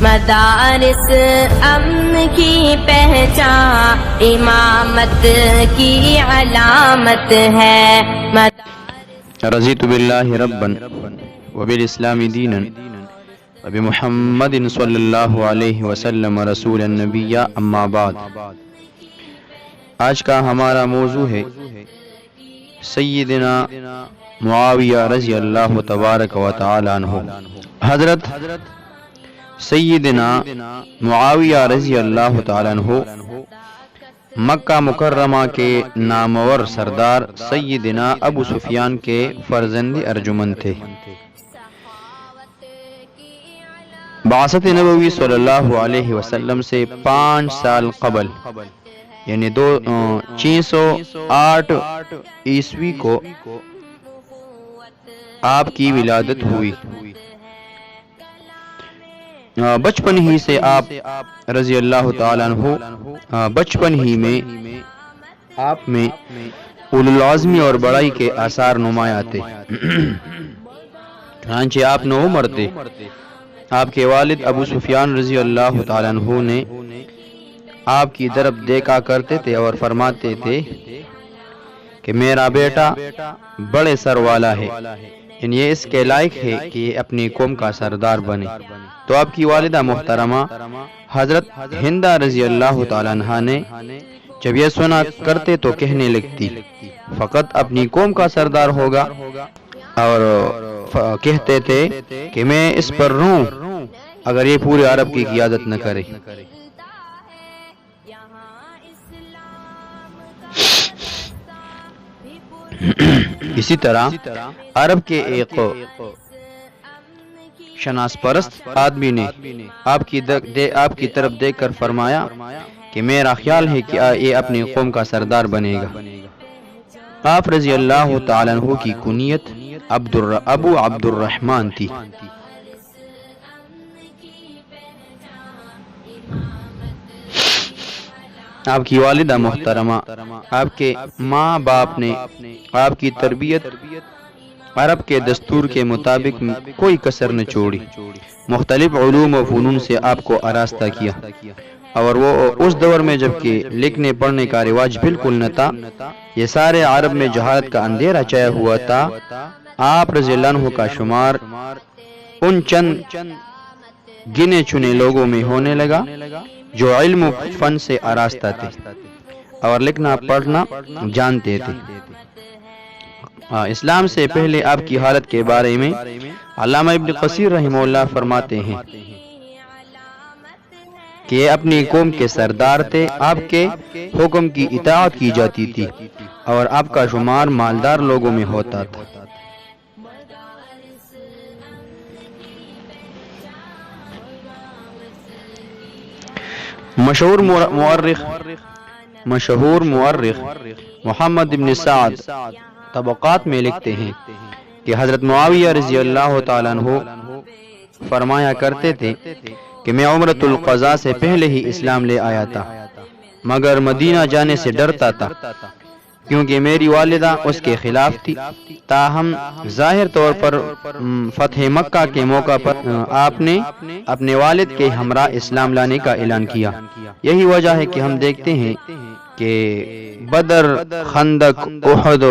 مدارس امن کی پہچان امامت کی علامت ہے. رضیت باللہ ربا وبالاسلام دینا وبمحمد صلی اللہ علیہ وسلم رسول النبی. اما بعد، آج کا ہمارا موضوع ہے سیدنا معاویہ رضی اللہ تبارک و تعالی عنہ. حضرت سیدنا معاویہ رضی اللہ تعالی عنہ مکہ مکرمہ کے نامور سردار سیدنا ابو سفیان کے فرزند ارجمن تھے. بعثت نبوی صلی اللہ علیہ وسلم سے 5 سال قبل یعنی 608 عیسوی کو آپ کی ولادت ہوئی. بچپن ہی سے آپ رضی اللہ تعالیٰ عنہ بچپن ہی میں آپ میں اولوالعزمی اور بڑائی کے آثار نمایاں تھے. چنانچہ آپ نوعمر تھے. آپ کے والد ابو سفیان رضی اللہ تعالیٰ عنہ نے آپ کی طرف دیکھا کرتے تھے اور فرماتے تھے کہ میرا بیٹا بڑے سر والا ہے، یعنی یہ اس کے لائق ہے کہ یہ اپنی قوم کا سردار بنے. تو آپ کی والدہ محترمہ حضرت ہندہ رضی اللہ تعالیٰ عنہ نے جب یہ سنا کرتے تو کہنے لگتی فقط اپنی قوم کا سردار ہوگا، اور کہتے تھے کہ میں اس پر روں اگر یہ پورے عرب کی قیادت نہ کرے. اسی طرح عرب کے ایک شناس پرست آدمی نے آپ کی طرف دیکھ کر فرمایا کہ میرا خیال ہے کہ یہ اپنی قوم کا سردار بنے گا. آپ رضی اللہ تعالیٰ عنہ کی کنیت ابو عبد الرحمن تھی. آپ کی والدہ محترمہ آپ کے ماں باپ نے آپ کی تربیت عرب کے دستور کے مطابق کوئی کسر نہ چھوڑی. مختلف علوم و فنون سے آپ کو آراستہ کیا، اور وہ اس دور میں جبکہ لکھنے پڑھنے کا رواج بالکل نہ تھا، یہ سارے عرب میں جہالت کا اندھیرا چھایا ہوا تھا. آپ رضی اللہ عنہ کا شمار ان چند گنے چنے لوگوں میں ہونے لگا جو علم و فن سے آراستہ تھے اور لکھنا پڑھنا جانتے تھے. اسلام سے پہلے آپ کی حالت کے بارے میں علامہ ابن کثیر رحمہ اللہ فرماتے ہیں کہ یہ اپنی قوم کے سردار تھے. آپ کے حکم کی اطاعت کی جاتی تھی اور آپ کا شمار مالدار لوگوں میں ہوتا تھا. مشہور مورخ محمد بن سعد طبقات میں لکھتے ہیں کہ حضرت معاویہ رضی اللہ تعالیٰ عنہ فرمایا کرتے تھے کہ میں عمرۃ القضاء سے پہلے ہی اسلام لے آیا تھا، مگر مدینہ جانے سے ڈرتا تھا کیونکہ میری والدہ اس کے خلاف تھی. تاہم ظاہر طور پر فتح مکہ کے موقع پر آپ نے اپنے والد کے ہمراہ اسلام لانے کا اعلان کیا. یہی وجہ ہے کہ ہم دیکھتے ہیں کہ بدر، خندق، احد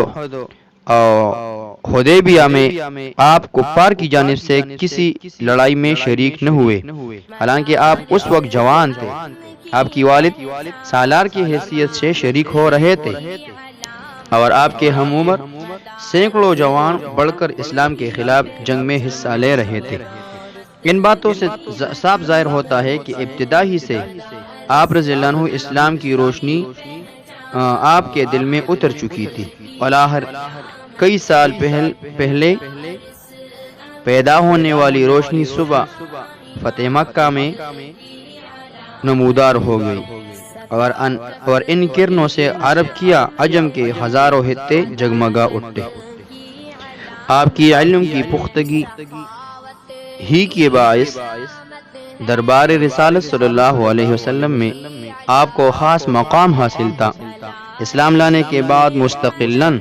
اور حدیبیہ میں آپ کفار کی جانب سے کسی لڑائی میں شریک نہ ہوئے، حالانکہ آپ اس وقت جوان تھے. آپ کی والد سالار کی حیثیت سے شریک ہو رہے تھے اور آپ کے ہم عمر سینکڑوں جوان بڑھ کر اسلام کے خلاف جنگ میں حصہ لے رہے تھے. ان باتوں سے صاف ظاہر ہوتا ہے کہ ابتدا ہی سے آپ رضی اللہ عنہ اسلام کی روشنی آپ کے دل میں اتر چکی تھی. الاہر کئی سال پہلے پیدا ہونے والی روشنی صبح فتح مکہ میں نمودار ہو گئی اور ان کرنوں سے عرب کیا عجم کے ہزاروں خطے جگمگا اٹھے. آپ کی علم کی پختگی ہی کے باعث دربار رسالت صلی اللہ علیہ وسلم میں آپ کو خاص مقام حاصل تھا. اسلام لانے کے بعد مستقلاً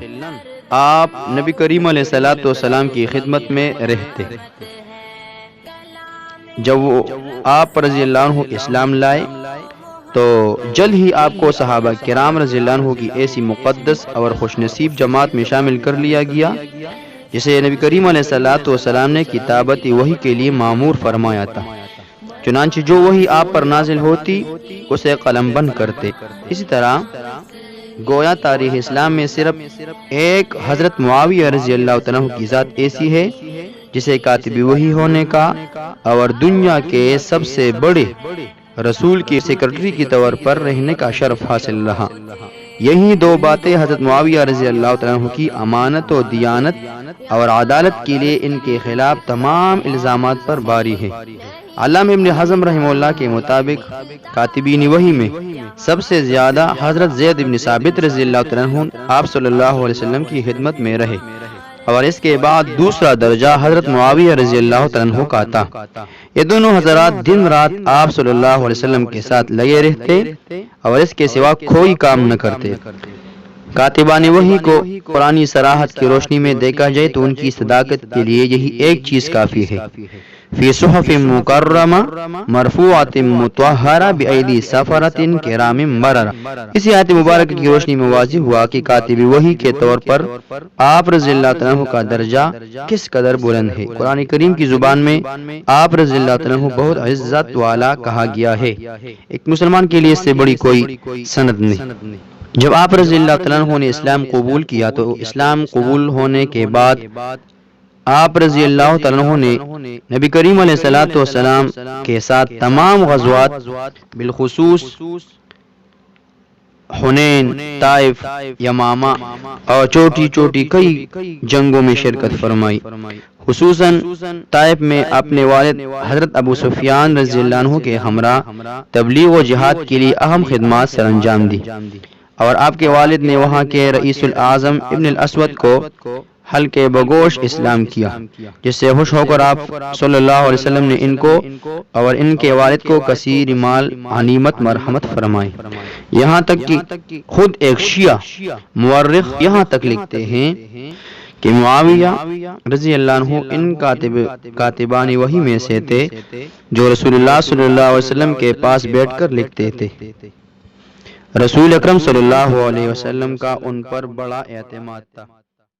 آپ نبی کریم علیہ الصلوۃ والسلام کی خدمت میں رہتے. جب وہ آپ رضی اللہ عنہ اسلام لائے تو جلد ہی آپ کو صحابہ کرام رضی اللہ عنہ کی ایسی مقدس اور خوش نصیب جماعت میں شامل کر لیا گیا جسے نبی کریم علیہ الصلوۃ والسلام نے کتابت وحی کے لیے مامور فرمایا تھا۔ چنانچہ جو وحی آپ پر نازل ہوتی اسے قلم بند کرتے۔ اسی طرح گویا تاریخ اسلام میں صرف ایک حضرت معاویہ رضی اللہ عنہ کی ذات ایسی ہے جسے کاتب وحی ہونے کا اور دنیا کے سب سے بڑے رسول کی سیکرٹری کے طور پر رہنے کا شرف حاصل رہا۔ یہی دو باتیں حضرت معاویہ رضی اللہ عنہ کی امانت و دیانت اور عدالت کے لیے ان کے خلاف تمام الزامات پر باری ہے۔ علامہ ابن حزم رحمہ اللہ کے مطابق کاتبین وحی میں سب سے زیادہ حضرت زید بن ثابت رضی اللہ عنہ آپ صلی اللہ علیہ وسلم کی خدمت میں رہے اور اس کے بعد دوسرا درجہ حضرت معاویہ رضی اللہ عنہ کا تھا۔ یہ دونوں حضرات دن رات آپ صلی اللہ علیہ وسلم کے ساتھ لگے رہتے اور اس کے سوا کوئی کام نہ کرتے۔ کاتبان وحی کو قرآنی صراحت کی روشنی میں دیکھا جائے تو ان کی صداقت کے لیے یہی ایک چیز کافی ہے، فی صحف مکرمہ مرفوعۃ مطہرہ بایدی سفرۃ کرام بررہ۔ اسی آیت مبارکہ کی روشنی میں واضح ہوا کہ کاتب وحی کے طور پر آپ رضی اللہ عنہ کا درجہ کس قدر بلند ہے۔ قرآن کریم کی زبان میں آپ رضی اللہ عنہ بہت عزت والا کہا گیا ہے، ایک مسلمان کے لیے اس سے بڑی کوئی سند نہیں۔ جب آپ رضی اللہ عنہ نے اسلام قبول کیا تو اسلام قبول ہونے کے بعد آپ رضی اللہ عنہ نے نبی کریم علیہ الصلوۃ والسلام کے ساتھ تمام غزوات بالخصوص حنین، طائف، یمامہ اور چھوٹی چھوٹی کئی جنگوں میں شرکت فرمائی۔ خصوصاً طائف میں اپنے والد حضرت ابو سفیان رضی اللہ عنہ کے ہمراہ تبلیغ و جہاد کے لیے اہم خدمات سر انجام دی، اور آپ کے والد نے وہاں کے رئیس الاعظم ابن الاسود کو حلقے بگوش اسلام کیا، جس سے خوش ہو کر آپ صلی اللہ علیہ وسلم نے ان کو اور ان کے والد کو کثیر مال غنیمت مرحمت فرمائی۔ یہاں تک کہ خود ایک شیعہ مورخ یہاں تک لکھتے ہیں کہ معاویہ رضی اللہ عنہ ان کاتبان وحی میں سے تھے جو رسول اللہ صلی اللہ علیہ وسلم کے پاس بیٹھ کر لکھتے تھے۔ رسول اکرم صلی اللہ علیہ وسلم کا ان پر بڑا اعتماد تھا۔